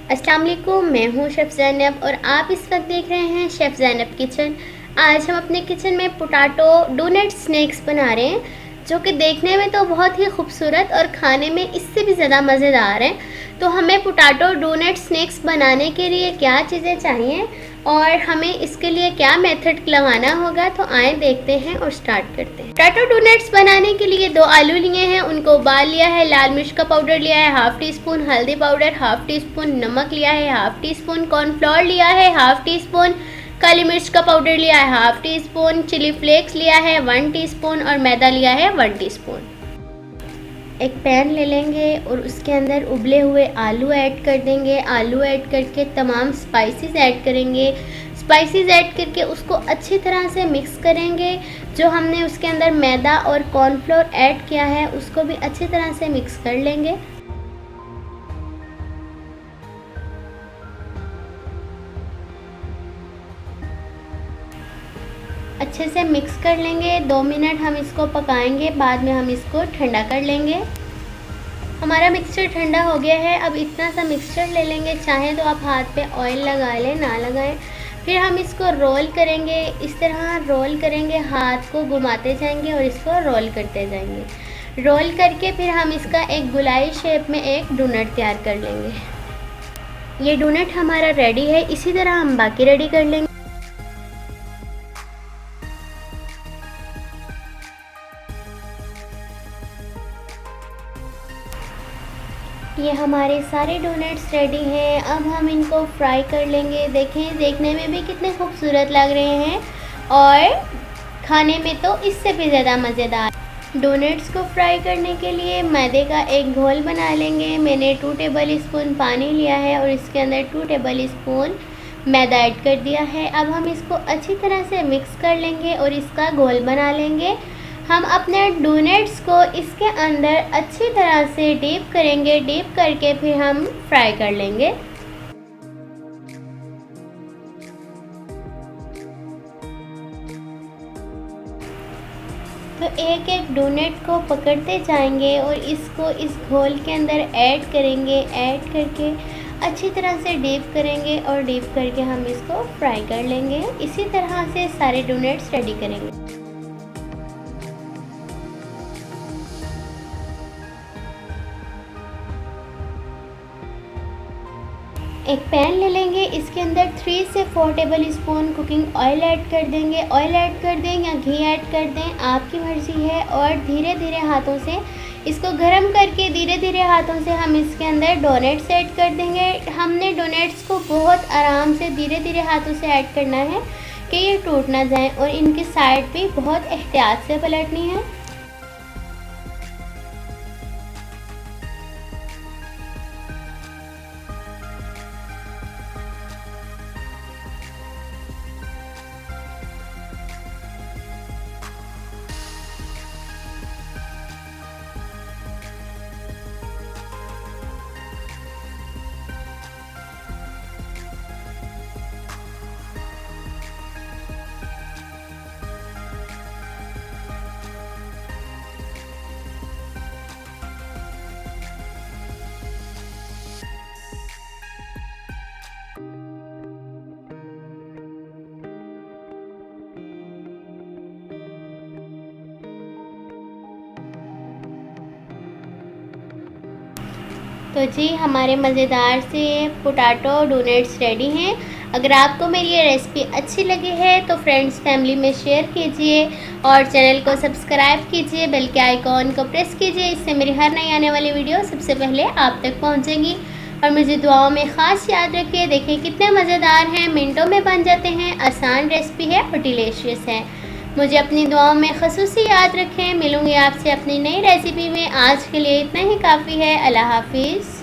अस्सलाम वालेकुम, मैं हूँ शेफ़ ज़ैनब और आप इस वक्त देख रहे हैं शेफ़ ज़ैनब किचन। आज हम अपने किचन में पोटैटो डोनट स्नैक्स बना रहे हैं, जो कि देखने में तो बहुत ही खूबसूरत और खाने में इससे भी ज़्यादा मज़ेदार हैं। तो हमें पोटैटो डोनट स्नैक्स बनाने के लिए क्या चीज़ें चाहिए और हमें इसके लिए क्या मेथड लगाना होगा, तो आए देखते हैं और स्टार्ट करते हैं। पोटैटो डोनट्स बनाने के लिए 2 आलू लिए हैं, उनको उबाल लिया है, लाल मिर्च का पाउडर लिया है, हाफ़ टी स्पून हल्दी पाउडर, हाफ़ टी स्पून नमक लिया है, हाफ़ टी स्पून कॉर्नफ्लोर लिया है, हाफ़ टी स्पून काली मिर्च का पाउडर लिया है, half teaspoon chilli flakes लिया है, 1 टीस्पून और मैदा लिया है 1 टीस्पून। एक पैन ले लेंगे और उसके अंदर उबले हुए आलू ऐड कर देंगे। आलू ऐड करके तमाम स्पाइसेस ऐड करेंगे। स्पाइसेस ऐड करके उसको अच्छी तरह से मिक्स करेंगे। जो हमने उसके अंदर मैदा और कॉर्नफ्लोर ऐड किया है उसको भी अच्छी तरह से मिक्स कर लेंगे। अच्छे से मिक्स कर लेंगे। 2 मिनट हम इसको पकाएंगे, बाद में हम इसको ठंडा कर लेंगे। हमारा मिक्सचर ठंडा हो गया है। अब इतना सा मिक्सचर ले लेंगे, चाहे तो आप हाथ पे ऑयल लगा लें, ना लगाएं। फिर हम इसको रोल करेंगे। इस तरह रोल करेंगे, हाथ को घुमाते जाएंगे और इसको रोल करते जाएंगे। रोल करके फिर हम इसका एक गोलाई शेप में एक डोनट तैयार कर लेंगे। ये डोनट हमारा रेडी है। इसी तरह हम बाकी रेडी कर लेंगे। ये हमारे सारे डोनट्स रेडी हैं। अब हम इनको फ्राई कर लेंगे। देखें, देखने में भी कितने खूबसूरत लग रहे हैं और खाने में तो इससे भी ज़्यादा मज़ेदार। डोनट्स को फ्राई करने के लिए मैदे का एक घोल बना लेंगे। मैंने 2 टेबल स्पून पानी लिया है और इसके अंदर 2 टेबल स्पून मैदा ऐड कर दिया है। अब हम इसको अच्छी तरह से मिक्स कर लेंगे और इसका घोल बना लेंगे। हम अपने डोनट्स को इसके अंदर अच्छी तरह से डीप करेंगे। डीप करके फिर हम फ्राई कर लेंगे। तो एक एक डोनट को पकड़ते जाएंगे और इसको इस घोल के अंदर ऐड करेंगे। ऐड करके अच्छी तरह से डीप करेंगे और डीप करके हम इसको फ्राई कर लेंगे। इसी तरह से सारे डोनट्स रेडी करेंगे। एक पैन ले लेंगे, इसके अंदर 3 से 4 table spoon cooking oil add कर देंगे। ऑयल ऐड कर दें या घी ऐड कर दें, आपकी मर्ज़ी है। और धीरे धीरे हाथों से इसको गर्म करके धीरे धीरे हाथों से हम इसके अंदर डोनट्स ऐड कर देंगे। हमने डोनट्स को बहुत आराम से धीरे धीरे हाथों से ऐड करना है कि ये टूट ना जाएं और इनकी साइड भी बहुत एहतियात से पलटनी है। तो जी, हमारे मज़ेदार से पोटैटो डोनट्स रेडी हैं। अगर आपको मेरी ये रेसिपी अच्छी लगी है तो फ्रेंड्स फैमिली में शेयर कीजिए और चैनल को सब्सक्राइब कीजिए, बेल के आइकॉन को प्रेस कीजिए। इससे मेरी हर नई आने वाली वीडियो सबसे पहले आप तक पहुंचेगी। और मुझे दुआओं में ख़ास याद रखिए। देखिए कितने मज़ेदार हैं, मिनटों में बन जाते हैं, आसान रेसिपी है और डिलीशियस है। मुझे अपनी दुआओं में ख़ुसूसी याद रखें। मिलूँगी आपसे अपनी नई रेसिपी में। आज के लिए इतना ही काफ़ी है। अल्लाह हाफिज़।